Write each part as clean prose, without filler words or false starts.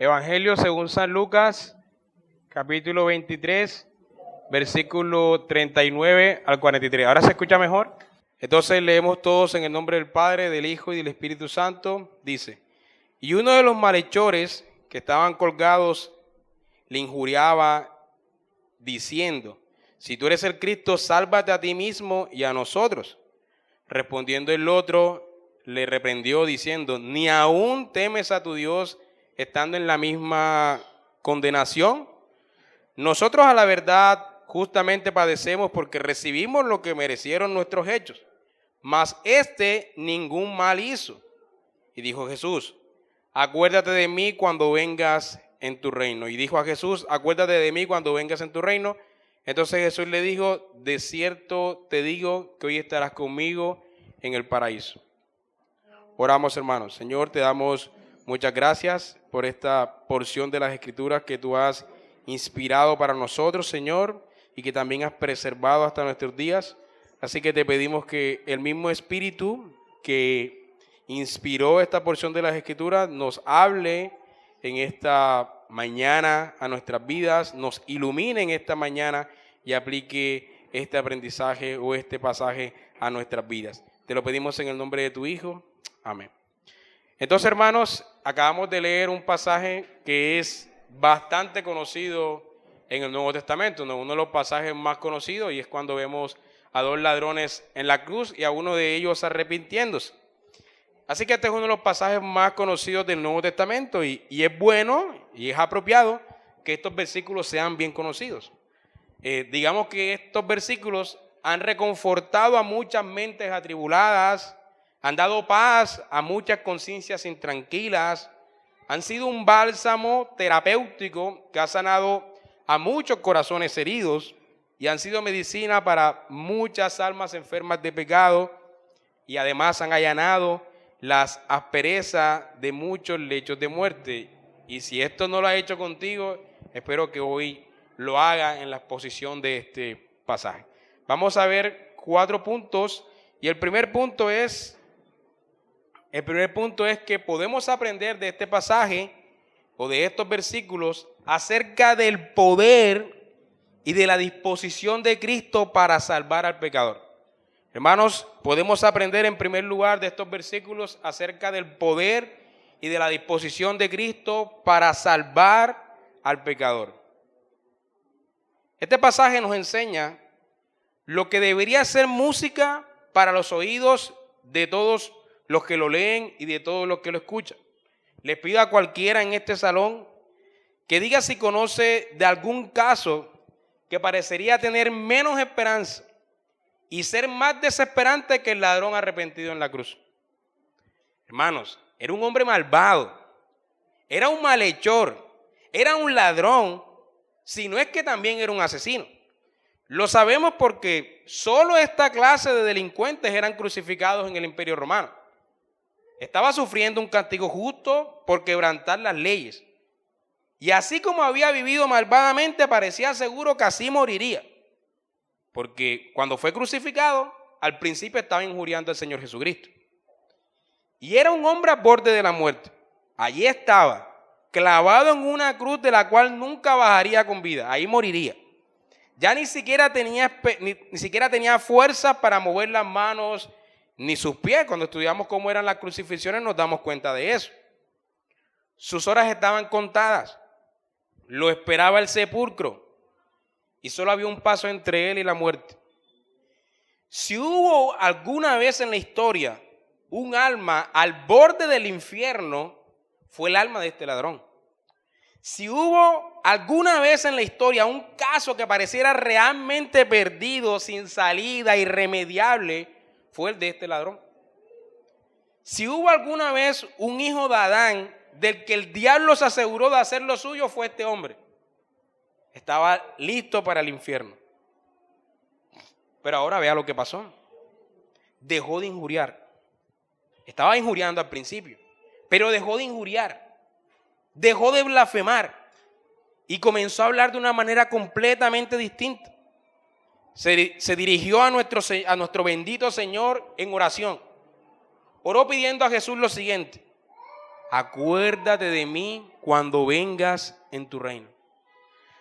Evangelio según San Lucas, capítulo 23, versículo 39 al 43. ¿Ahora se escucha mejor? Entonces leemos todos en el nombre del Padre, del Hijo y del Espíritu Santo. Dice: y uno de los malhechores que estaban colgados le injuriaba diciendo: si tú eres el Cristo, sálvate a ti mismo y a nosotros. Respondiendo el otro, le reprendió diciendo: ¿ni aún temes a tu Dios estando en la misma condenación? Nosotros a la verdad justamente padecemos porque recibimos lo que merecieron nuestros hechos, mas este ningún mal hizo. Y dijo Jesús: acuérdate de mí cuando vengas en tu reino. Y dijo a Jesús: acuérdate de mí cuando vengas en tu reino. Entonces Jesús le dijo: de cierto te digo que hoy estarás conmigo en el paraíso. Oramos, hermanos. Señor, te damos muchas gracias por esta porción de las Escrituras que tú has inspirado para nosotros, Señor, y que también has preservado hasta nuestros días. Así que te pedimos que el mismo Espíritu que inspiró esta porción de las Escrituras nos hable en esta mañana a nuestras vidas, nos ilumine en esta mañana y aplique este aprendizaje o este pasaje a nuestras vidas. Te lo pedimos en el nombre de tu Hijo. Amén. Entonces, hermanos, acabamos de leer un pasaje que es bastante conocido en el Nuevo Testamento, uno de los pasajes más conocidos, y es cuando vemos a dos ladrones en la cruz y a uno de ellos arrepintiéndose. Así que este es uno de los pasajes más conocidos del Nuevo Testamento y es bueno y es apropiado que estos versículos sean bien conocidos. Digamos que estos versículos han reconfortado a muchas mentes atribuladas, han dado paz a muchas conciencias intranquilas, han sido un bálsamo terapéutico que ha sanado a muchos corazones heridos y han sido medicina para muchas almas enfermas de pecado, y además han allanado las asperezas de muchos lechos de muerte. Y si esto no lo ha hecho contigo, espero que hoy lo haga en la exposición de este pasaje. Vamos a ver 4 puntos, y el primer punto es que podemos aprender de este pasaje o de estos versículos acerca del poder y de la disposición de Cristo para salvar al pecador. Hermanos, podemos aprender en primer lugar de estos versículos acerca del poder y de la disposición de Cristo para salvar al pecador. Este pasaje nos enseña lo que debería ser música para los oídos de todos los que lo leen y de todos los que lo escuchan. Les pido a cualquiera en este salón que diga si conoce de algún caso que parecería tener menos esperanza y ser más desesperante que el ladrón arrepentido en la cruz. Hermanos, era un hombre malvado, era un malhechor, era un ladrón, si no es que también era un asesino. Lo sabemos porque solo esta clase de delincuentes eran crucificados en el Imperio Romano. Estaba sufriendo un castigo justo por quebrantar las leyes. Y así como había vivido malvadamente, parecía seguro que así moriría. Porque cuando fue crucificado, al principio estaba injuriando al Señor Jesucristo. Y era un hombre a borde de la muerte. Allí estaba, clavado en una cruz de la cual nunca bajaría con vida. Ahí moriría. Ya ni siquiera tenía fuerza para mover las manos ni sus pies. Cuando estudiamos cómo eran las crucifixiones nos damos cuenta de eso. Sus horas estaban contadas. Lo esperaba el sepulcro. Y solo había un paso entre él y la muerte. Si hubo alguna vez en la historia un alma al borde del infierno, fue el alma de este ladrón. Si hubo alguna vez en la historia un caso que pareciera realmente perdido, sin salida, irremediable, fue el de este ladrón. Si hubo alguna vez un hijo de Adán del que el diablo se aseguró de hacer lo suyo, fue este hombre. Estaba listo para el infierno. Pero ahora vea lo que pasó. Dejó de injuriar. Estaba injuriando al principio, pero dejó de injuriar. Dejó de blasfemar y comenzó a hablar de una manera completamente distinta. Se dirigió a nuestro bendito Señor en oración. Oró pidiendo a Jesús lo siguiente: acuérdate de mí cuando vengas en tu reino.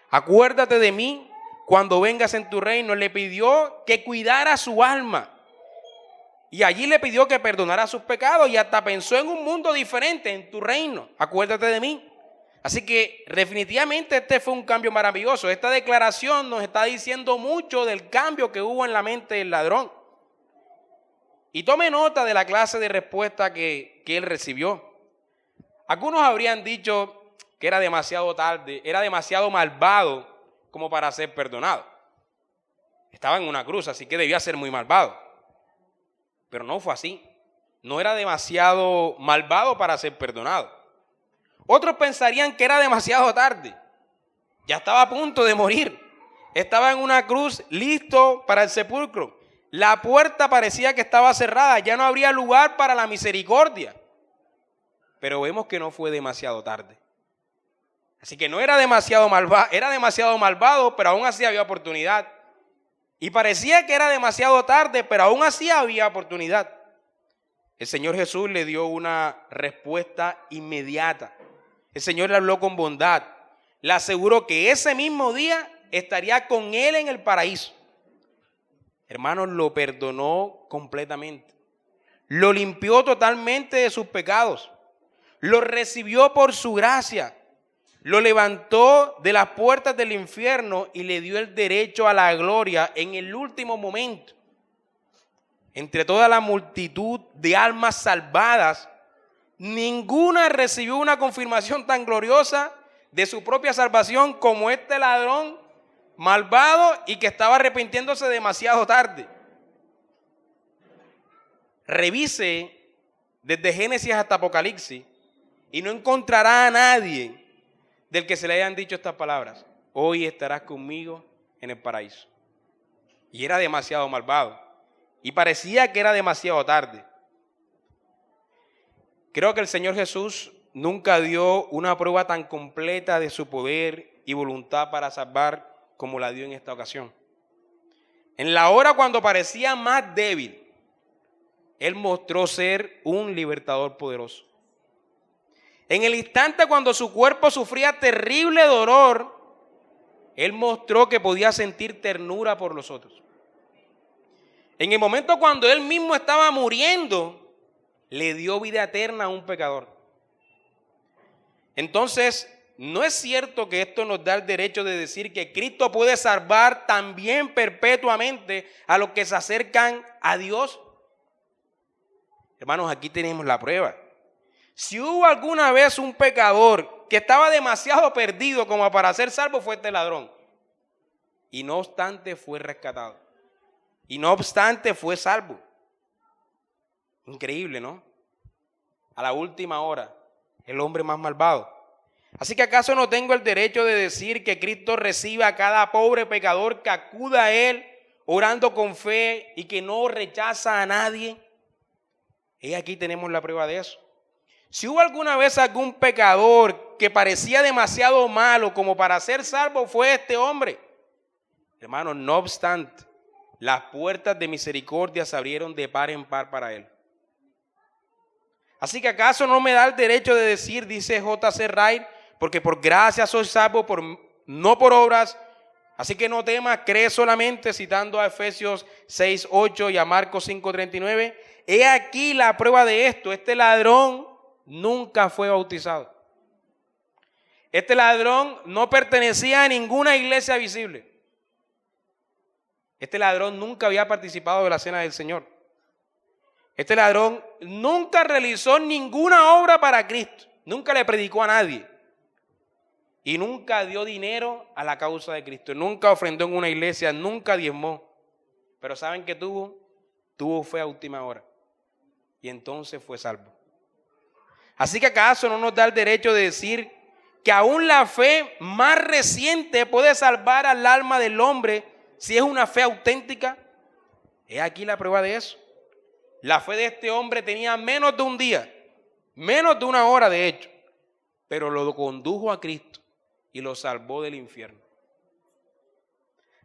Acuérdate de mí cuando vengas en tu reino. Le pidió que cuidara su alma. Y allí le pidió que perdonara sus pecados y hasta pensó en un mundo diferente, en tu reino. Acuérdate de mí. Así que definitivamente este fue un cambio maravilloso. Esta declaración nos está diciendo mucho del cambio que hubo en la mente del ladrón. Y tome nota de la clase de respuesta que él recibió. Algunos habrían dicho que era demasiado tarde, era demasiado malvado como para ser perdonado. Estaba en una cruz, así que debía ser muy malvado. Pero no fue así. No era demasiado malvado para ser perdonado. Otros pensarían que era demasiado tarde. Ya estaba a punto de morir. Estaba en una cruz listo para el sepulcro. La puerta parecía que estaba cerrada. Ya no habría lugar para la misericordia. Pero vemos que no fue demasiado tarde. Así que no era demasiado malvado, era demasiado malvado, pero aún así había oportunidad. Y parecía que era demasiado tarde, pero aún así había oportunidad. El Señor Jesús le dio una respuesta inmediata. El Señor le habló con bondad. Le aseguró que ese mismo día estaría con él en el paraíso. Hermanos, lo perdonó completamente. Lo limpió totalmente de sus pecados. Lo recibió por su gracia. Lo levantó de las puertas del infierno y le dio el derecho a la gloria en el último momento. Entre toda la multitud de almas salvadas, ninguna recibió una confirmación tan gloriosa de su propia salvación como este ladrón malvado y que estaba arrepintiéndose demasiado tarde. Revise desde Génesis hasta Apocalipsis y no encontrará a nadie del que se le hayan dicho estas palabras: hoy estarás conmigo en el paraíso. Y era demasiado malvado. Y parecía que era demasiado tarde. Creo que el Señor Jesús nunca dio una prueba tan completa de su poder y voluntad para salvar como la dio en esta ocasión. En la hora cuando parecía más débil, Él mostró ser un libertador poderoso. En el instante cuando su cuerpo sufría terrible dolor, Él mostró que podía sentir ternura por los otros. En el momento cuando Él mismo estaba muriendo, le dio vida eterna a un pecador. Entonces, ¿no es cierto que esto nos da el derecho de decir que Cristo puede salvar también perpetuamente a los que se acercan a Dios? Hermanos, aquí tenemos la prueba. Si hubo alguna vez un pecador que estaba demasiado perdido como para ser salvo, fue este ladrón. Y no obstante fue rescatado. Y no obstante fue salvo. Increíble, ¿no? A la última hora, el hombre más malvado. Así que ¿acaso no tengo el derecho de decir que Cristo recibe a cada pobre pecador que acuda a Él orando con fe y que no rechaza a nadie? Y aquí tenemos la prueba de eso. Si hubo alguna vez algún pecador que parecía demasiado malo como para ser salvo, fue este hombre. Hermanos, no obstante, las puertas de misericordia se abrieron de par en par para él. Así que ¿acaso no me da el derecho de decir, dice J.C. Wright, porque por gracia soy salvo, no por obras? Así que no temas, cree solamente, citando a Efesios 6:8 y a Marcos 5:39. He aquí la prueba de esto: este ladrón nunca fue bautizado. Este ladrón no pertenecía a ninguna iglesia visible. Este ladrón nunca había participado de la cena del Señor. Este ladrón nunca realizó ninguna obra para Cristo. Nunca le predicó a nadie. Y nunca dio dinero a la causa de Cristo. Nunca ofrendó en una iglesia. Nunca diezmó. Pero ¿saben qué tuvo? Tuvo fe a última hora. Y entonces fue salvo. Así que ¿acaso no nos da el derecho de decir que aún la fe más reciente puede salvar al alma del hombre si es una fe auténtica? He aquí la prueba de eso. La fe de este hombre tenía menos de un día, menos de una hora de hecho, pero lo condujo a Cristo y lo salvó del infierno.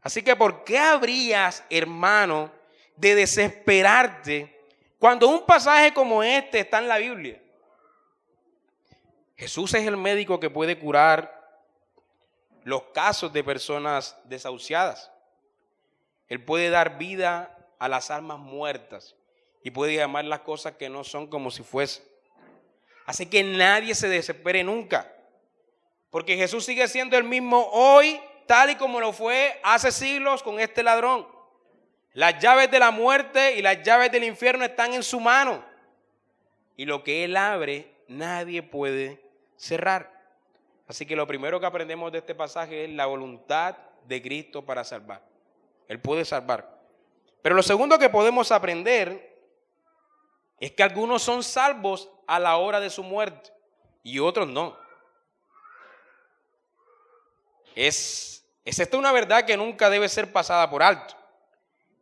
Así que ¿por qué habrías, hermano, de desesperarte cuando un pasaje como este está en la Biblia? Jesús es el médico que puede curar los casos de personas desahuciadas. Él puede dar vida a las almas muertas y puede llamar las cosas que no son como si fuesen. Así que nadie se desespere nunca, porque Jesús sigue siendo el mismo hoy, tal y como lo fue hace siglos con este ladrón. Las llaves de la muerte y las llaves del infierno están en su mano, y lo que Él abre, nadie puede cerrar. Así que lo primero que aprendemos de este pasaje es la voluntad de Cristo para salvar. Él puede salvar. Pero lo segundo que podemos aprender es que algunos son salvos a la hora de su muerte y otros no. Es esta una verdad que nunca debe ser pasada por alto,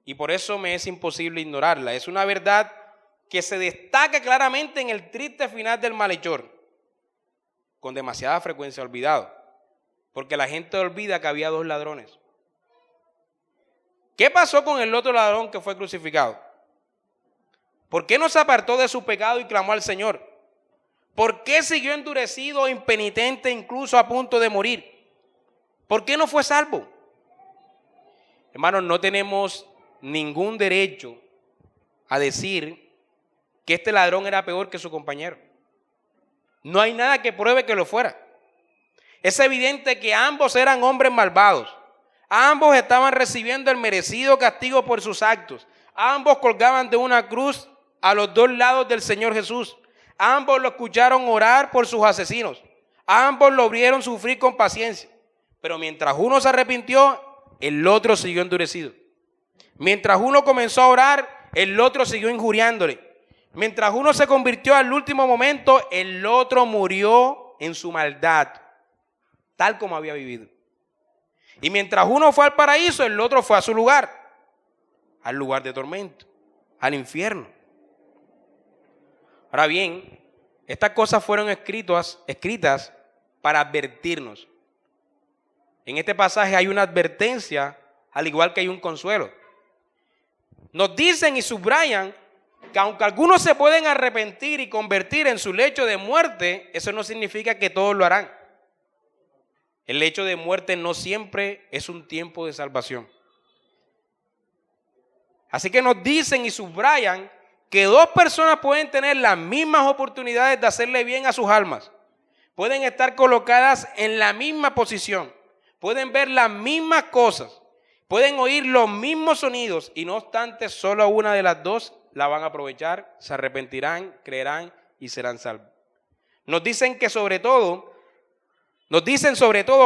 y por eso me es imposible ignorarla. Es una verdad que se destaca claramente en el triste final del malhechor, con demasiada frecuencia olvidado, porque la gente olvida que había dos ladrones. ¿Qué pasó con el otro ladrón que fue crucificado? ¿Por qué no se apartó de su pecado y clamó al Señor? ¿Por qué siguió endurecido, impenitente, incluso a punto de morir? ¿Por qué no fue salvo? Hermanos, no tenemos ningún derecho a decir que este ladrón era peor que su compañero. No hay nada que pruebe que lo fuera. Es evidente que ambos eran hombres malvados. Ambos estaban recibiendo el merecido castigo por sus actos. Ambos colgaban de una cruz a los dos lados del Señor Jesús. Ambos lo escucharon orar por sus asesinos. Ambos lo vieron sufrir con paciencia. Pero mientras uno se arrepintió, el otro siguió endurecido. Mientras uno comenzó a orar, el otro siguió injuriándole. Mientras uno se convirtió al último momento, el otro murió en su maldad, tal como había vivido. Y mientras uno fue al paraíso, el otro fue a su lugar, al lugar de tormento, al infierno. Ahora bien, estas cosas fueron escritas para advertirnos. En este pasaje hay una advertencia, al igual que hay un consuelo. Nos dicen y subrayan que aunque algunos se pueden arrepentir y convertir en su lecho de muerte, eso no significa que todos lo harán. El lecho de muerte no siempre es un tiempo de salvación. Así que nos dicen y subrayan que dos personas pueden tener las mismas oportunidades de hacerle bien a sus almas. Pueden estar colocadas en la misma posición. Pueden ver las mismas cosas. Pueden oír los mismos sonidos y no obstante solo una de las dos la van a aprovechar, se arrepentirán, creerán y serán salvos. Nos dicen sobre todo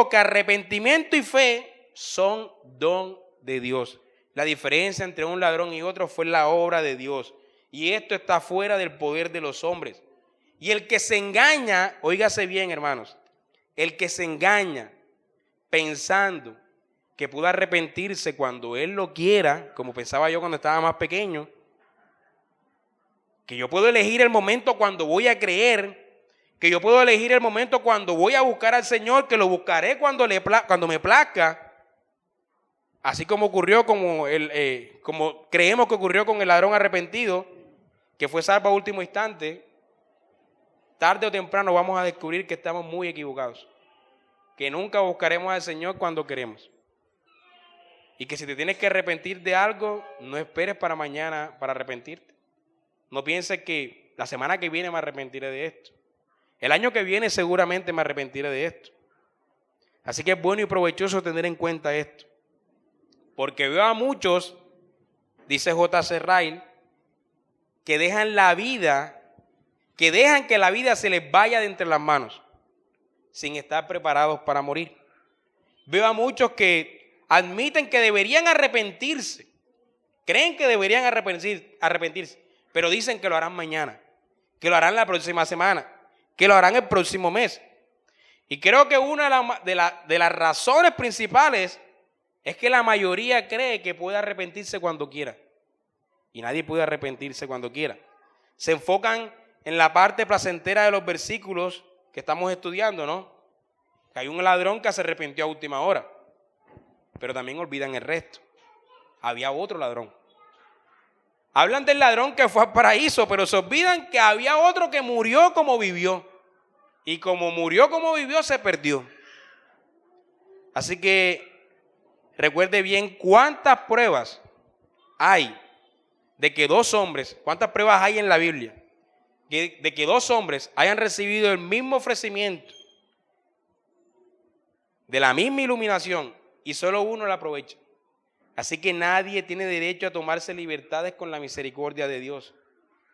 que arrepentimiento y fe son don de Dios. La diferencia entre un ladrón y otro fue la obra de Dios. Y esto está fuera del poder de los hombres. Y el que se engaña, óigase bien, hermanos, el que se engaña pensando que pudo arrepentirse cuando él lo quiera, como pensaba yo cuando estaba más pequeño, que yo puedo elegir el momento cuando voy a creer, que yo puedo elegir el momento cuando voy a buscar al Señor, que lo buscaré cuando me plazca, así como ocurrió, como creemos que ocurrió con el ladrón arrepentido, que fue salvo a último instante. Tarde o temprano vamos a descubrir que estamos muy equivocados, que nunca buscaremos al Señor cuando queremos, y que si te tienes que arrepentir de algo, no esperes para mañana para arrepentirte. No pienses que la semana que viene me arrepentiré de esto. El año que viene seguramente me arrepentiré de esto. Así que es bueno y provechoso tener en cuenta esto. Porque veo a muchos, dice J.C. Ryle, que dejan que la vida se les vaya de entre las manos, sin estar preparados para morir. Veo a muchos que admiten que deberían arrepentirse, creen que deberían arrepentirse, pero dicen que lo harán mañana, que lo harán la próxima semana, que lo harán el próximo mes. Y creo que una de las razones principales es que la mayoría cree que puede arrepentirse cuando quiera. Y nadie puede arrepentirse cuando quiera. Se enfocan en la parte placentera de los versículos que estamos estudiando, ¿no? Que hay un ladrón que se arrepintió a última hora. Pero también olvidan el resto. Había otro ladrón. Hablan del ladrón que fue al paraíso, pero se olvidan que había otro que murió como vivió. Y como murió, como vivió, se perdió. Así que recuerde bien cuántas pruebas hay de que dos hombres, cuántas pruebas hay en la Biblia, de que dos hombres hayan recibido el mismo ofrecimiento, de la misma iluminación, y solo uno la aprovecha. Así que nadie tiene derecho a tomarse libertades con la misericordia de Dios.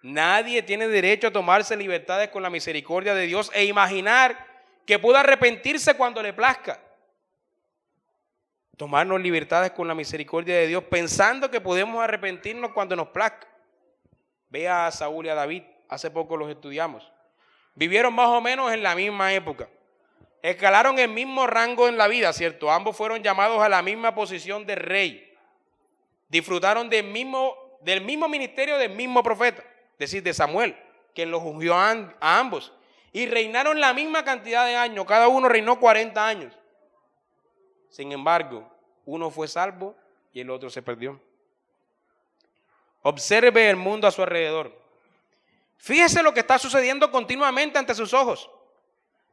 Nadie tiene derecho a tomarse libertades con la misericordia de Dios e imaginar que pueda arrepentirse cuando le plazca. Tomarnos libertades con la misericordia de Dios pensando que podemos arrepentirnos cuando nos plazca. Vea a Saúl y a David, hace poco los estudiamos. Vivieron más o menos en la misma época. Escalaron el mismo rango en la vida, ¿cierto? Ambos fueron llamados a la misma posición de rey. Disfrutaron del mismo ministerio del mismo profeta, es decir, de Samuel, quien los ungió a ambos. Y reinaron la misma cantidad de años, cada uno reinó 40 años. Sin embargo, uno fue salvo y el otro se perdió. Observe el mundo a su alrededor. Fíjese lo que está sucediendo continuamente ante sus ojos.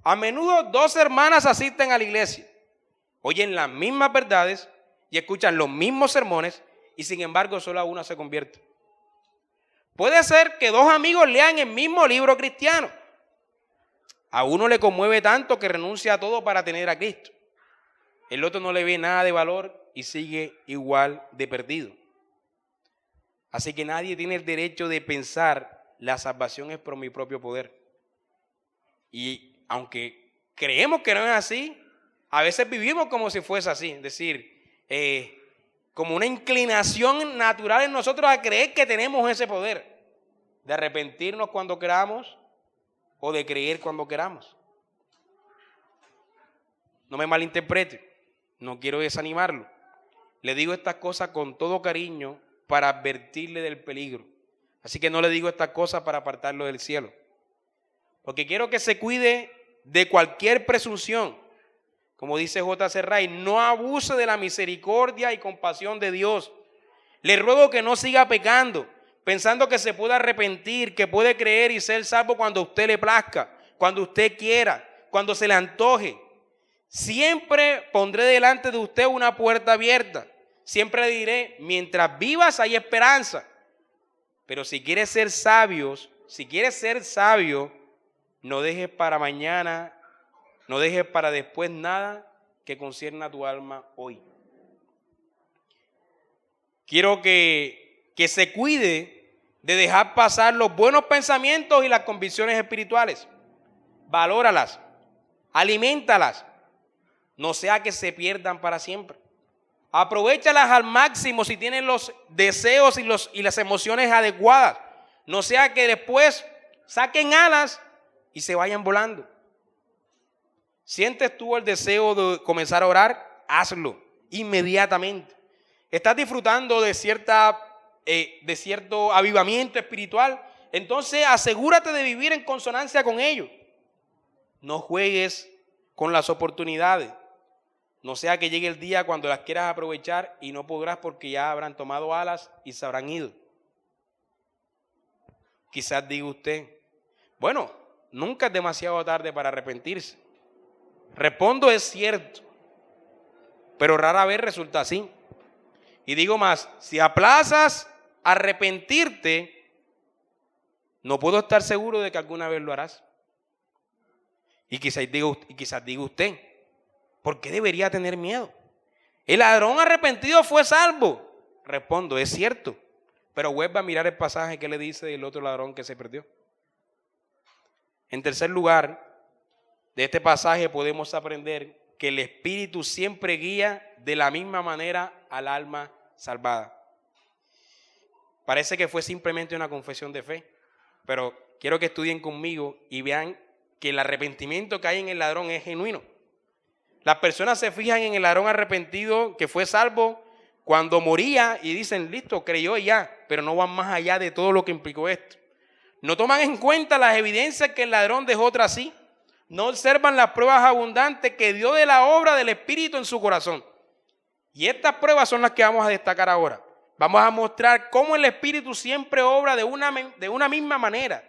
A menudo dos hermanas asisten a la iglesia, oyen las mismas verdades y escuchan los mismos sermones y sin embargo solo una se convierte. Puede ser que dos amigos lean el mismo libro cristiano. A uno le conmueve tanto que renuncia a todo para tener a Cristo. El otro no le ve nada de valor y sigue igual de perdido. Así que nadie tiene el derecho de pensar la salvación es por mi propio poder. Y aunque creemos que no es así, a veces vivimos como si fuese así. Es decir, como una inclinación natural en nosotros a creer que tenemos ese poder de arrepentirnos cuando queramos o de creer cuando queramos. No me malinterprete, no quiero desanimarlo. Le digo estas cosas con todo cariño para advertirle del peligro. Así que no le digo estas cosas para apartarlo del cielo. Porque quiero que se cuide de cualquier presunción. Como dice J.C. Wright, no abuse de la misericordia y compasión de Dios. Le ruego que no siga pecando, pensando que se puede arrepentir, que puede creer y ser salvo cuando a usted le plazca, cuando usted quiera, cuando se le antoje. Siempre pondré delante de usted una puerta abierta. Siempre le diré, mientras vivas hay esperanza. Pero si quieres ser sabios, no dejes para mañana, no dejes para después nada que concierne a tu alma hoy. Quiero que se cuide de dejar pasar los buenos pensamientos y las convicciones espirituales. Valóralas, aliméntalas, no sea que se pierdan para siempre. Aprovéchalas al máximo si tienen los deseos y las emociones adecuadas. No sea que después saquen alas y se vayan volando. ¿Sientes tú el deseo de comenzar a orar? Hazlo inmediatamente. ¿Estás disfrutando de cierto avivamiento espiritual? Entonces asegúrate de vivir en consonancia con ello. No juegues con las oportunidades. No sea que llegue el día cuando las quieras aprovechar y no podrás porque ya habrán tomado alas y se habrán ido. Quizás diga usted, bueno, nunca es demasiado tarde para arrepentirse. Respondo, es cierto, pero rara vez resulta así. Y digo más, si aplazas arrepentirte, no puedo estar seguro de que alguna vez lo harás. Y quizás diga usted, ¿por qué debería tener miedo? El ladrón arrepentido fue salvo. Respondo, es cierto, pero vuelva a mirar el pasaje que le dice del otro ladrón que se perdió. En tercer lugar, de este pasaje podemos aprender que el Espíritu siempre guía de la misma manera al alma salvada. Parece que fue simplemente una confesión de fe, pero quiero que estudien conmigo y vean que el arrepentimiento que hay en el ladrón es genuino. Las personas se fijan en el ladrón arrepentido que fue salvo cuando moría y dicen, listo, creyó y ya, pero no van más allá de todo lo que implicó esto. No toman en cuenta las evidencias que el ladrón dejó tras sí. No observan las pruebas abundantes que dio de la obra del Espíritu en su corazón. Y estas pruebas son las que vamos a destacar ahora. Vamos a mostrar cómo el Espíritu siempre obra de una misma manera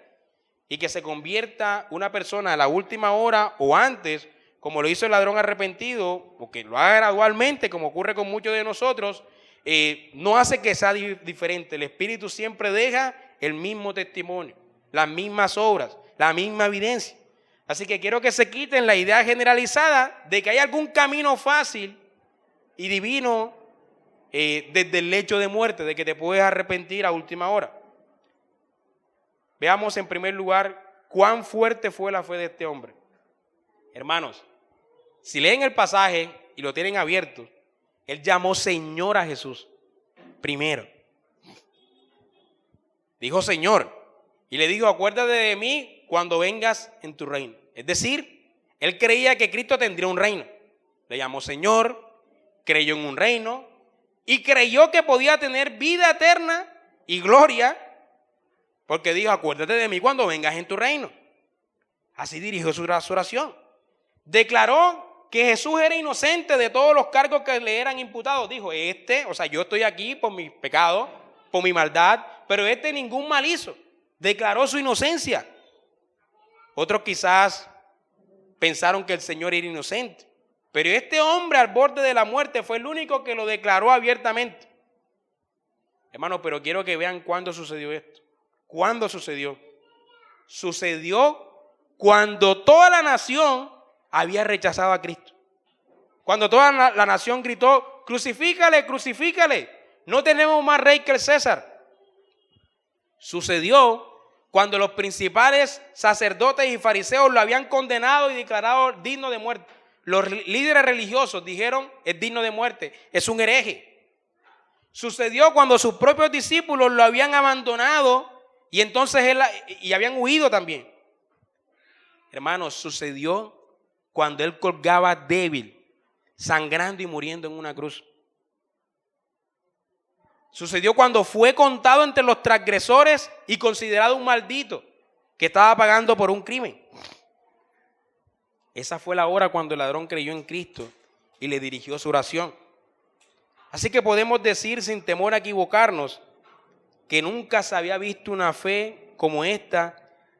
y que se convierta una persona a la última hora o antes, como lo hizo el ladrón arrepentido, o que lo haga gradualmente, como ocurre con muchos de nosotros, no hace que sea diferente. El Espíritu siempre deja el mismo testimonio, las mismas obras, la misma evidencia. Así que quiero que se quiten la idea generalizada de que hay algún camino fácil y divino desde el lecho de muerte, de que te puedes arrepentir a última hora. Veamos en primer lugar cuán fuerte fue la fe de este hombre. Hermanos, si leen el pasaje y lo tienen abierto, él llamó Señor a Jesús primero. Dijo Señor y le dijo: acuérdate de mí cuando vengas en tu reino. Es decir, él creía que Cristo tendría un reino. Le llamó Señor, creyó en un reino y creyó que podía tener vida eterna y gloria, porque dijo: acuérdate de mí cuando vengas en tu reino. Así dirigió su oración. Declaró que Jesús era inocente de todos los cargos que le eran imputados. Dijo: yo estoy aquí por mis pecados, por mi maldad, pero ningún mal hizo. Declaró su inocencia. Otros quizás pensaron que el Señor era inocente, pero este hombre al borde de la muerte fue el único que lo declaró abiertamente. Hermano, pero quiero que vean cuándo sucedió esto. ¿Cuándo sucedió? Sucedió cuando toda la nación había rechazado a Cristo. Cuando toda la nación gritó: crucifícale, crucifícale, no tenemos más rey que el César. Sucedió cuando los principales sacerdotes y fariseos lo habían condenado y declarado digno de muerte. Los líderes religiosos dijeron: es digno de muerte, es un hereje. Sucedió cuando sus propios discípulos lo habían abandonado y entonces y habían huido también. Hermanos, sucedió cuando él colgaba débil, sangrando y muriendo en una cruz. Sucedió cuando fue contado entre los transgresores y considerado un maldito que estaba pagando por un crimen. Esa fue la hora cuando el ladrón creyó en Cristo y le dirigió su oración. Así que podemos decir sin temor a equivocarnos que nunca se había visto una fe como esta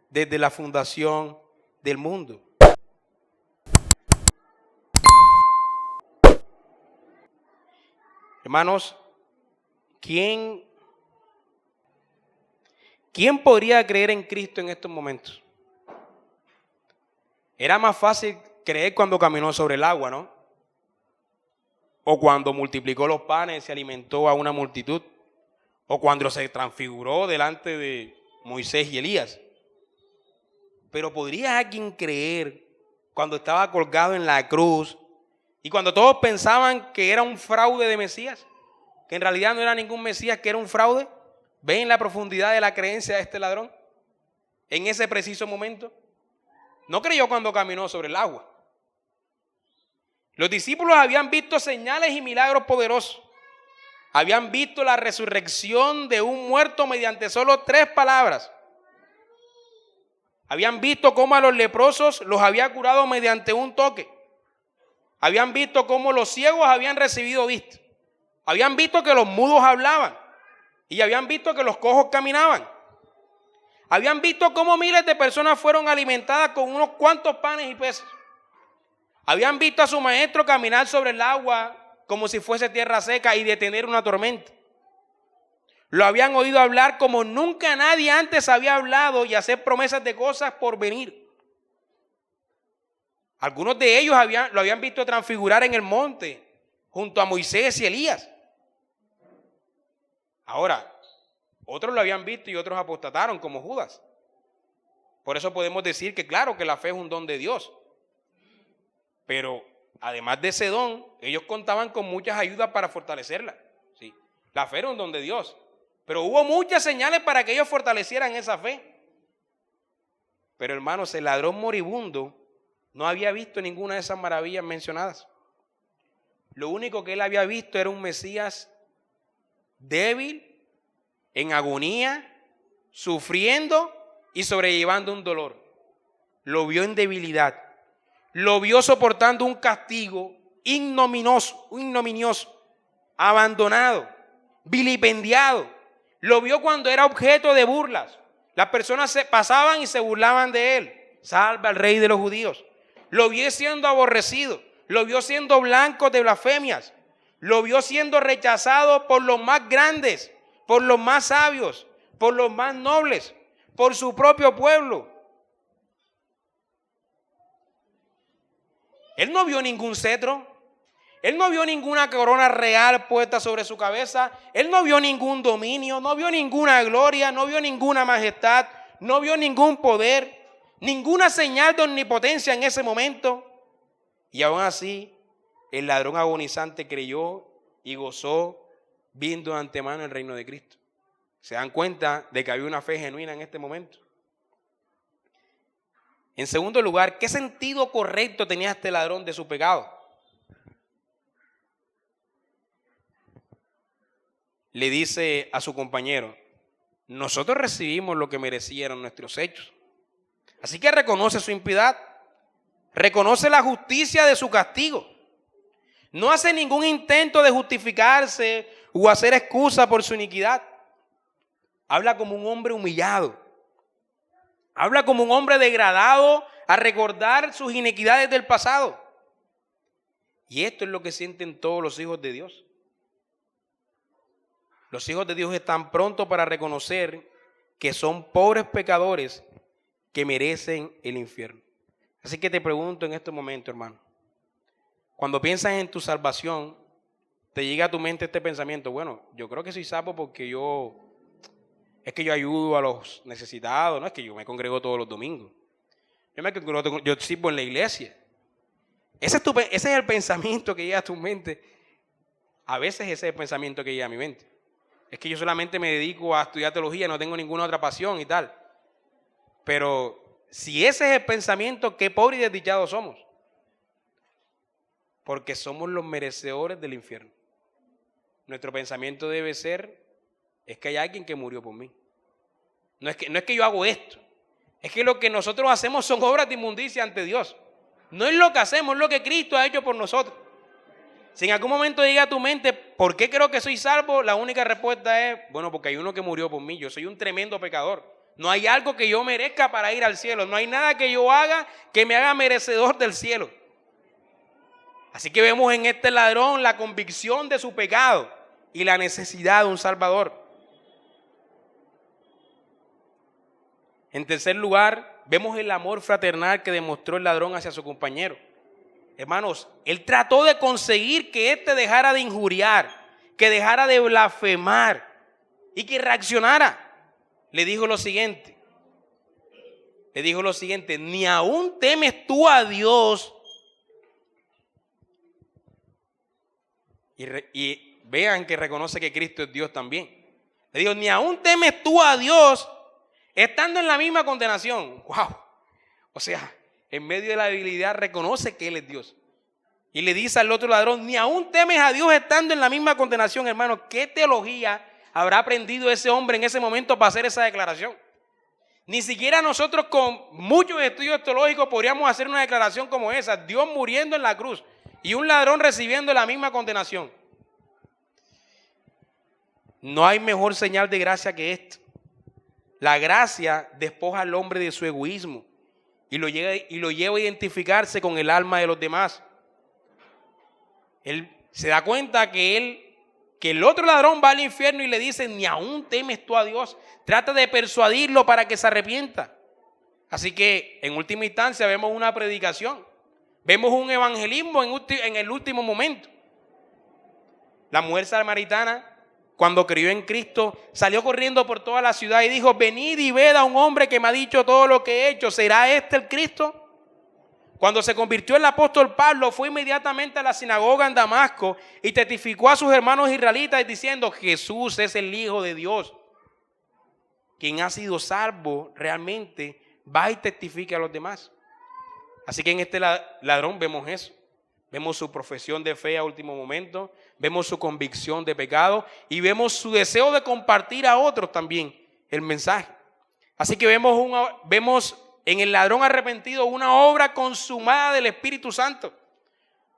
desde la fundación del mundo. Hermanos, ¿quién podría creer en Cristo en estos momentos? Era más fácil creer cuando caminó sobre el agua, ¿no? O cuando multiplicó los panes y se alimentó a una multitud. O cuando se transfiguró delante de Moisés y Elías. Pero ¿podría alguien creer cuando estaba colgado en la cruz y cuando todos pensaban que era un fraude de Mesías? Que en realidad no era ningún Mesías, que era un fraude. ¿Ven la profundidad de la creencia de este ladrón en ese preciso momento? No creyó cuando caminó sobre el agua. Los discípulos habían visto señales y milagros poderosos. Habían visto la resurrección de un muerto mediante solo 3 palabras. Habían visto cómo a los leprosos los había curado mediante un toque. Habían visto cómo los ciegos habían recibido vista. Habían visto que los mudos hablaban. Y habían visto que los cojos caminaban. Habían visto cómo miles de personas fueron alimentadas con unos cuantos panes y peces. Habían visto a su maestro caminar sobre el agua como si fuese tierra seca y detener una tormenta. Lo habían oído hablar como nunca nadie antes había hablado y hacer promesas de cosas por venir. Algunos de ellos lo habían visto transfigurar en el monte junto a Moisés y Elías. Ahora, otros lo habían visto y otros apostataron como Judas. Por eso podemos decir que claro que la fe es un don de Dios. Pero además de ese don, ellos contaban con muchas ayudas para fortalecerla. ¿Sí? La fe era un don de Dios. Pero hubo muchas señales para que ellos fortalecieran esa fe. Pero hermanos, el ladrón moribundo no había visto ninguna de esas maravillas mencionadas. Lo único que él había visto era un Mesías débil, en agonía, sufriendo y sobrellevando un dolor. Lo vio en debilidad. Lo vio soportando un castigo ignominioso, abandonado, vilipendiado. Lo vio cuando era objeto de burlas. Las personas se pasaban y se burlaban de él. Salve al rey de los judíos. Lo vio siendo aborrecido. Lo vio siendo blanco de blasfemias. Lo vio siendo rechazado por los más grandes, por los más sabios, por los más nobles, por su propio pueblo. Él no vio ningún cetro. Él no vio ninguna corona real puesta sobre su cabeza. Él no vio ningún dominio, no vio ninguna gloria, no vio ninguna majestad, no vio ningún poder, ninguna señal de omnipotencia en ese momento. Y aún así, el ladrón agonizante creyó y gozó viendo de antemano el reino de Cristo. ¿Se dan cuenta de que había una fe genuina en este momento? En segundo lugar, ¿qué sentido correcto tenía este ladrón de su pecado? Le dice a su compañero: nosotros recibimos lo que merecieron nuestros hechos. Así que reconoce su impiedad, reconoce la justicia de su castigo. No hace ningún intento de justificarse o hacer excusa por su iniquidad. Habla como un hombre humillado. Habla como un hombre degradado a recordar sus iniquidades del pasado. Y esto es lo que sienten todos los hijos de Dios. Los hijos de Dios están prontos para reconocer que son pobres pecadores que merecen el infierno. Así que te pregunto en este momento, hermano, cuando piensas en tu salvación, te llega a tu mente este pensamiento: bueno, yo creo que soy salvo porque yo ayudo a los necesitados, no es que yo me congrego todos los domingos, yo sirvo en la iglesia. Ese es el pensamiento que llega a tu mente. A veces ese es el pensamiento que llega a mi mente. Es que yo solamente me dedico a estudiar teología, no tengo ninguna otra pasión y tal. Pero si ese es el pensamiento, qué pobres y desdichados somos. Porque somos los merecedores del infierno. Nuestro pensamiento debe ser: es que hay alguien que murió por mí. No es que yo hago esto. Es que lo que nosotros hacemos son obras de inmundicia ante Dios. No es lo que hacemos, es lo que Cristo ha hecho por nosotros. Si en algún momento llega a tu mente: ¿por qué creo que soy salvo? La única respuesta es: bueno, porque hay uno que murió por mí. Yo soy un tremendo pecador. No hay algo que yo merezca para ir al cielo. No hay nada que yo haga que me haga merecedor del cielo. Así que vemos en este ladrón la convicción de su pecado y la necesidad de un Salvador. En tercer lugar, vemos el amor fraternal que demostró el ladrón hacia su compañero. Hermanos, él trató de conseguir que éste dejara de injuriar, que dejara de blasfemar y que reaccionara. Le dijo lo siguiente: ni aún temes tú a Dios. Y vean que reconoce que Cristo es Dios también. Le dijo: ni aún temes tú a Dios estando en la misma condenación. ¡Wow! O sea, en medio de la debilidad reconoce que Él es Dios. Y le dice al otro ladrón: ni aún temes a Dios estando en la misma condenación. Hermano, ¿qué teología habrá aprendido ese hombre en ese momento para hacer esa declaración? Ni siquiera nosotros con muchos estudios teológicos podríamos hacer una declaración como esa. Dios muriendo en la cruz y un ladrón recibiendo la misma condenación. No hay mejor señal de gracia que esto. La gracia despoja al hombre de su egoísmo y lo lleva a identificarse con el alma de los demás. Él se da cuenta que el otro ladrón va al infierno y le dice: ni aún temes tú a Dios. Trata de persuadirlo para que se arrepienta. Así que en última instancia vemos una predicación, vemos un evangelismo en el último momento. La mujer samaritana, cuando creyó en Cristo, salió corriendo por toda la ciudad y dijo: venid y ved a un hombre que me ha dicho todo lo que he hecho. ¿Será este el Cristo? Cuando se convirtió el apóstol Pablo, fue inmediatamente a la sinagoga en Damasco y testificó a sus hermanos israelitas diciendo: Jesús es el Hijo de Dios. Quien ha sido salvo realmente va y testifica a los demás. Así que en este ladrón vemos eso. Vemos su profesión de fe a último momento, vemos su convicción de pecado y vemos su deseo de compartir a otros también el mensaje. Así que vemos en el ladrón arrepentido una obra consumada del Espíritu Santo.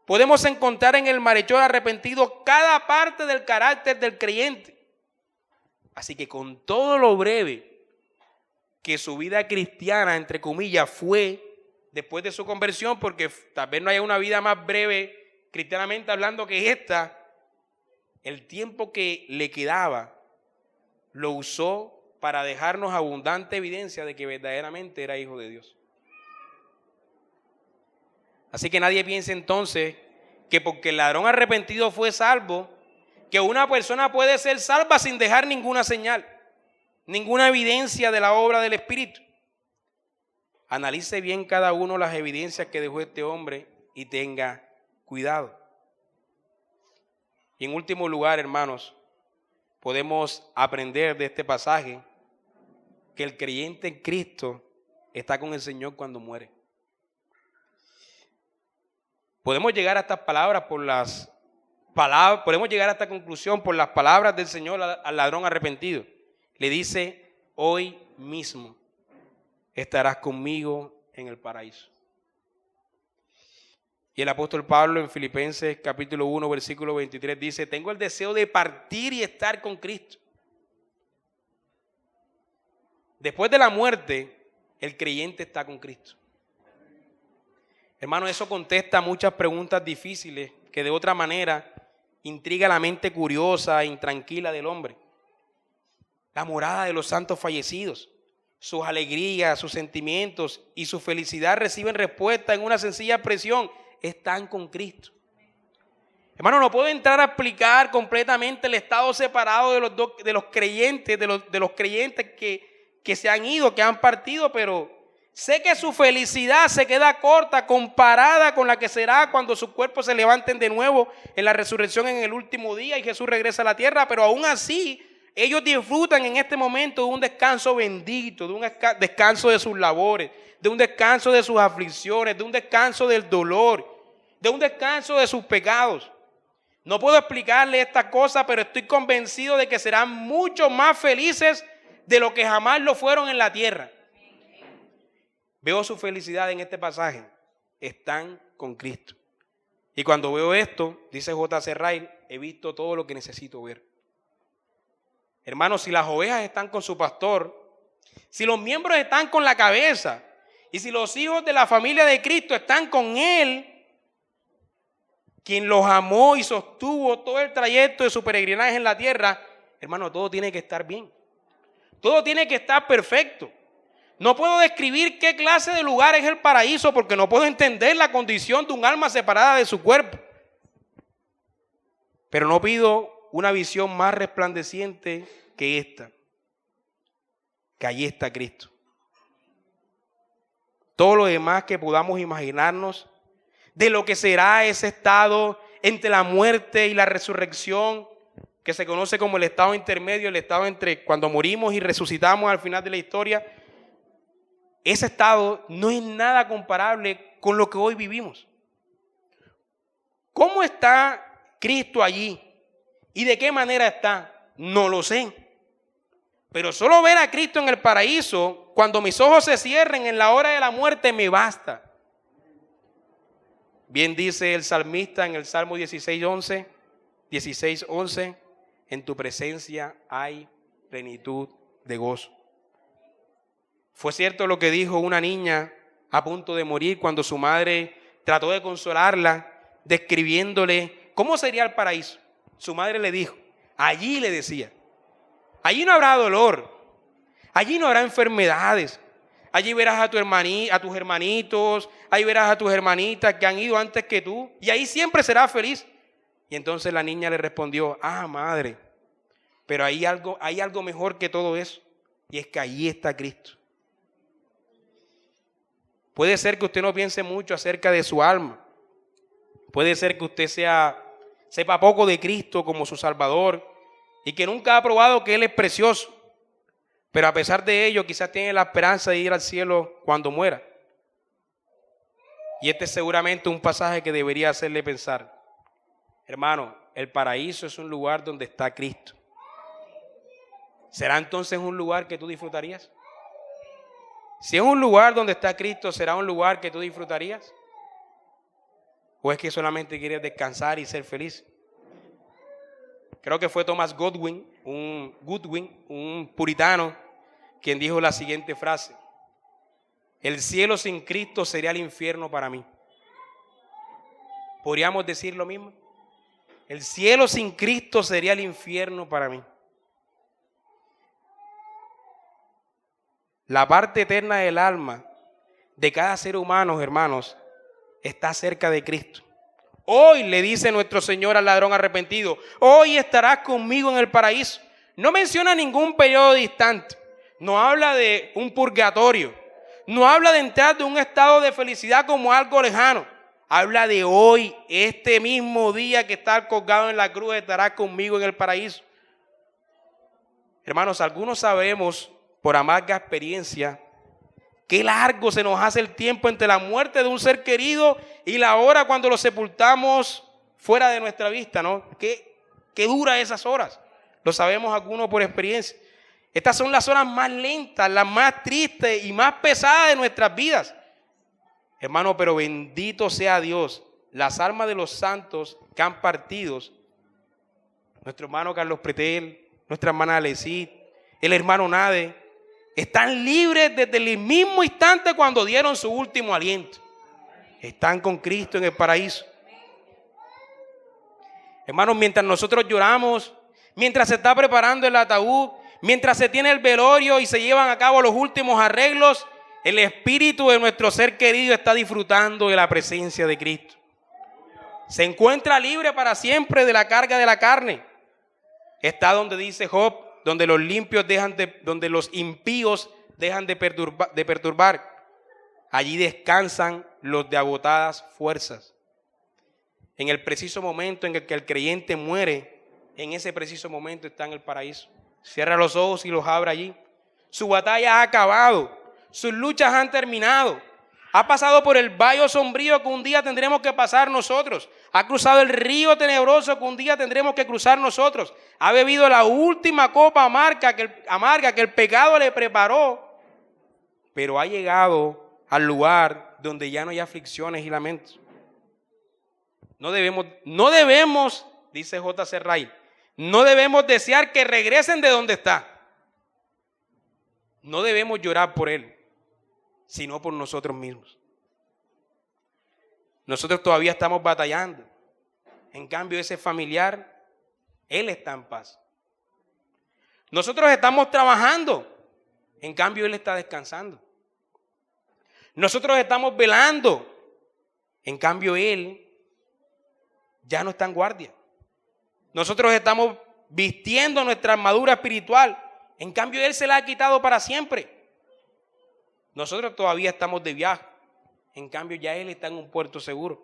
Podemos encontrar en el malhechor arrepentido cada parte del carácter del creyente. Así que con todo lo breve que su vida cristiana, entre comillas, fue después de su conversión, porque tal vez no haya una vida más breve cristianamente hablando que esta, el tiempo que le quedaba lo usó para dejarnos abundante evidencia de que verdaderamente era hijo de Dios. Así que nadie piense entonces que porque el ladrón arrepentido fue salvo, que una persona puede ser salva sin dejar ninguna señal, ninguna evidencia de la obra del Espíritu. Analice bien cada uno las evidencias que dejó este hombre y tenga cuidado. Y en último lugar, hermanos, podemos aprender de este pasaje que el creyente en Cristo está con el Señor cuando muere. Podemos llegar a estas palabras podemos llegar a esta conclusión por las palabras del Señor al ladrón arrepentido. Le dice: hoy mismo estarás conmigo en el paraíso. Y el apóstol Pablo en Filipenses capítulo 1 versículo 23 dice: tengo el deseo de partir y estar con Cristo. Después de la muerte, el creyente está con Cristo. Hermano, eso contesta muchas preguntas difíciles que de otra manera intriga la mente curiosa e intranquila del hombre. La morada de los santos fallecidos, sus alegrías, sus sentimientos y su felicidad reciben respuesta en una sencilla expresión: están con Cristo. Hermano, no puedo entrar a explicar completamente el estado separado de los creyentes, de los creyentes que se han ido, que han partido, pero sé que su felicidad se queda corta comparada con la que será cuando sus cuerpos se levanten de nuevo en la resurrección en el último día y Jesús regresa a la tierra. Pero aún así, ellos disfrutan en este momento de un descanso bendito, de un descanso de sus labores, de un descanso de sus aflicciones, de un descanso del dolor, de un descanso de sus pecados. No puedo explicarle estas cosas, pero estoy convencido de que serán mucho más felices de lo que jamás lo fueron en la tierra. Veo su felicidad en este pasaje: están con Cristo. Y cuando veo esto, dice J.C. Ryle, he visto todo lo que necesito ver. Hermanos, si las ovejas están con su pastor, si los miembros están con la cabeza, y si los hijos de la familia de Cristo están con Él, quien los amó y sostuvo todo el trayecto de su peregrinaje en la tierra, hermano, todo tiene que estar bien. Todo tiene que estar perfecto. No puedo describir qué clase de lugar es el paraíso porque no puedo entender la condición de un alma separada de su cuerpo. Pero no pido una visión más resplandeciente que esta, que allí está Cristo. Todo lo demás que podamos imaginarnos de lo que será ese estado entre la muerte y la resurrección, que se conoce como el estado intermedio, el estado entre cuando morimos y resucitamos al final de la historia. Ese estado no es nada comparable con lo que hoy vivimos. ¿Cómo está Cristo allí? ¿Y de qué manera está? No lo sé. Pero solo ver a Cristo en el paraíso, cuando mis ojos se cierren en la hora de la muerte, me basta. Bien dice el salmista en el Salmo 16:11, en tu presencia hay plenitud de gozo. Fue cierto lo que dijo una niña a punto de morir cuando su madre trató de consolarla, describiéndole cómo sería el paraíso. Su madre le dijo, allí le decía, allí no habrá dolor, allí no habrá enfermedades, allí verás a tus hermanitos, ahí verás a tus hermanitas que han ido antes que tú, y ahí siempre serás feliz. Y entonces la niña le respondió, madre, pero hay algo mejor que todo eso, y es que allí está Cristo. Puede ser que usted no piense mucho acerca de su alma. Puede ser que usted sepa poco de Cristo como su Salvador y que nunca ha probado que Él es precioso. Pero a pesar de ello, quizás tiene la esperanza de ir al cielo cuando muera. Y este es seguramente un pasaje que debería hacerle pensar. Hermano, el paraíso es un lugar donde está Cristo. ¿Será entonces un lugar que tú disfrutarías? Si es un lugar donde está Cristo, ¿será un lugar que tú disfrutarías? ¿O es que solamente quieres descansar y ser feliz? Creo que fue Thomas Goodwin, un puritano, quien dijo la siguiente frase: el cielo sin Cristo sería el infierno para mí. ¿Podríamos decir lo mismo? El cielo sin Cristo sería el infierno para mí. La parte eterna del alma de cada ser humano, hermanos, está cerca de Cristo. Hoy le dice nuestro Señor al ladrón arrepentido: hoy estarás conmigo en el paraíso. No menciona ningún periodo distante. No habla de un purgatorio. No habla de entrar de un estado de felicidad como algo lejano. Habla de hoy, este mismo día que está colgado en la cruz, estarás conmigo en el paraíso. Hermanos, algunos sabemos por amarga experiencia qué largo se nos hace el tiempo entre la muerte de un ser querido y la hora cuando lo sepultamos fuera de nuestra vista, ¿no? ¿Qué dura esas horas? Lo sabemos algunos por experiencia. Estas son las horas más lentas, las más tristes y más pesadas de nuestras vidas. Hermano, pero bendito sea Dios, las almas de los santos que han partido, nuestro hermano Carlos Pretel, nuestra hermana Alecid, el hermano Nade, están libres desde el mismo instante cuando dieron su último aliento. Están con Cristo en el paraíso. Hermanos, mientras nosotros lloramos, mientras se está preparando el ataúd, mientras se tiene el velorio y se llevan a cabo los últimos arreglos, el espíritu de nuestro ser querido está disfrutando de la presencia de Cristo. Se encuentra libre para siempre de la carga de la carne. Está donde dice Job, donde los limpios donde los impíos dejan de perturbar. Allí descansan los de agotadas fuerzas. En el preciso momento en el que el creyente muere, en ese preciso momento está en el paraíso. Cierra los ojos y los abre allí. Su batalla ha acabado. Sus luchas han terminado. Ha pasado por el valle sombrío que un día tendremos que pasar nosotros. Ha cruzado el río tenebroso que un día tendremos que cruzar nosotros. Ha bebido la última copa amarga que el pecado le preparó. Pero ha llegado al lugar donde ya no hay aflicciones y lamentos. No debemos, dice J.C. Ryle, no debemos desear que regresen de donde está. No debemos llorar por él, sino por nosotros mismos. Nosotros todavía estamos batallando. En cambio, ese familiar, él está en paz. Nosotros estamos trabajando. En cambio, él está descansando. Nosotros estamos velando. En cambio, él ya no está en guardia. Nosotros estamos vistiendo nuestra armadura espiritual. En cambio, él se la ha quitado para siempre. Nosotros todavía estamos de viaje. En cambio, ya él está en un puerto seguro.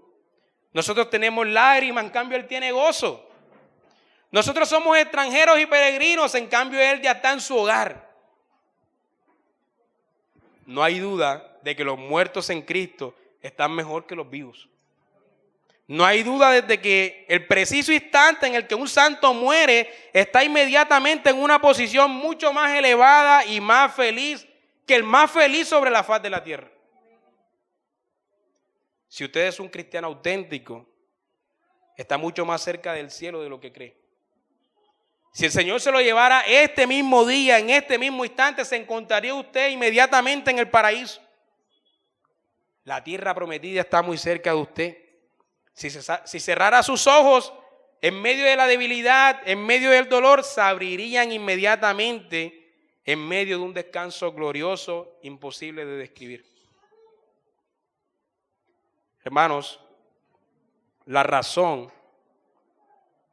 Nosotros tenemos lágrimas, en cambio, él tiene gozo. Nosotros somos extranjeros y peregrinos, en cambio, él ya está en su hogar. No hay duda de que los muertos en Cristo están mejor que los vivos. No hay duda desde que el preciso instante en el que un santo muere está inmediatamente en una posición mucho más elevada y más feliz que el más feliz sobre la faz de la tierra. Si usted es un cristiano auténtico, está mucho más cerca del cielo de lo que cree. Si el Señor se lo llevara este mismo día, en este mismo instante, se encontraría usted inmediatamente en el paraíso. La tierra prometida está muy cerca de usted. Si cerrara sus ojos en medio de la debilidad, en medio del dolor, se abrirían inmediatamente en medio de un descanso glorioso, imposible de describir. Hermanos, la razón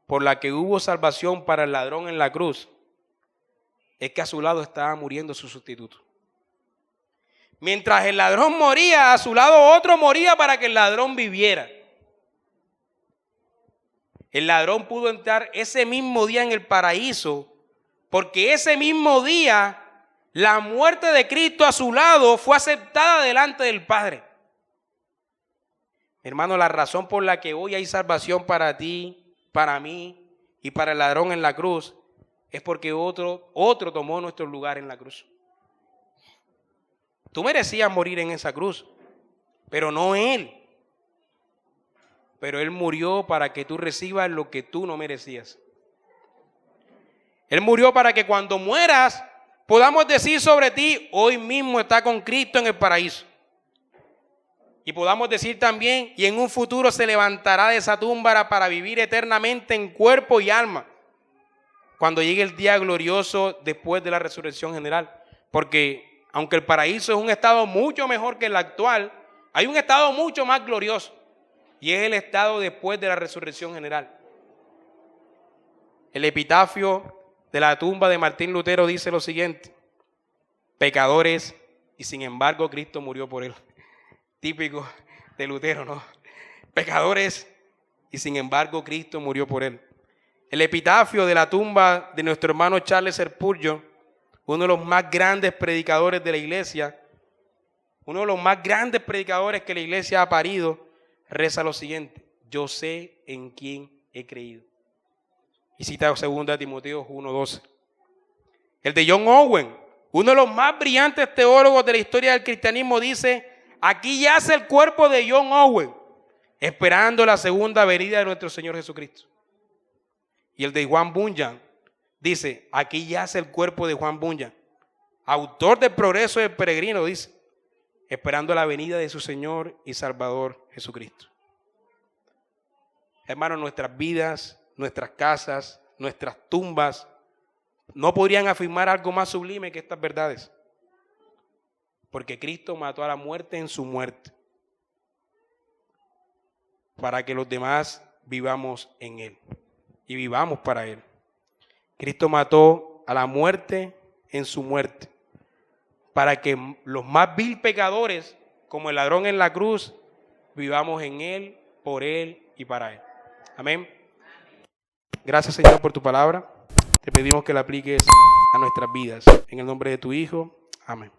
por la que hubo salvación para el ladrón en la cruz es que a su lado estaba muriendo su sustituto. Mientras el ladrón moría, a su lado otro moría para que el ladrón viviera. El ladrón pudo entrar ese mismo día en el paraíso porque ese mismo día la muerte de Cristo a su lado fue aceptada delante del Padre. Hermano, la razón por la que hoy hay salvación para ti, para mí y para el ladrón en la cruz es porque otro tomó nuestro lugar en la cruz. Tú merecías morir en esa cruz, pero no él. Pero él murió para que tú recibas lo que tú no merecías. Él murió para que cuando mueras podamos decir sobre ti, hoy mismo está con Cristo en el paraíso. Y podamos decir también, y en un futuro se levantará de esa tumba para vivir eternamente en cuerpo y alma, cuando llegue el día glorioso después de la resurrección general. Porque aunque el paraíso es un estado mucho mejor que el actual, hay un estado mucho más glorioso, y es el estado después de la resurrección general. El epitafio de la tumba de Martín Lutero dice lo siguiente: pecadores, y sin embargo Cristo murió por él. Típico de Lutero, ¿no? Pecadores, y sin embargo Cristo murió por él. El epitafio de la tumba de nuestro hermano Charles Spurgeon, uno de los más grandes predicadores de la iglesia, uno de los más grandes predicadores que la iglesia ha parido, reza lo siguiente: yo sé en quién he creído. Y cita 2 Timoteo 1:12. El de John Owen, uno de los más brillantes teólogos de la historia del cristianismo, dice: aquí yace el cuerpo de John Owen, esperando la segunda venida de nuestro Señor Jesucristo. Y el de Juan Bunyan dice: aquí yace el cuerpo de Juan Bunyan, autor del Progreso del Peregrino, dice, esperando la venida de su Señor y Salvador Jesucristo. Hermanos, nuestras vidas, nuestras casas, nuestras tumbas no podrían afirmar algo más sublime que estas verdades. Porque Cristo mató a la muerte en su muerte, para que los demás vivamos en Él y vivamos para Él. Cristo mató a la muerte en su muerte, para que los más vil pecadores, como el ladrón en la cruz, vivamos en Él, por Él y para Él. Amén. Gracias, Señor, por tu palabra. Te pedimos que la apliques a nuestras vidas. En el nombre de tu Hijo. Amén.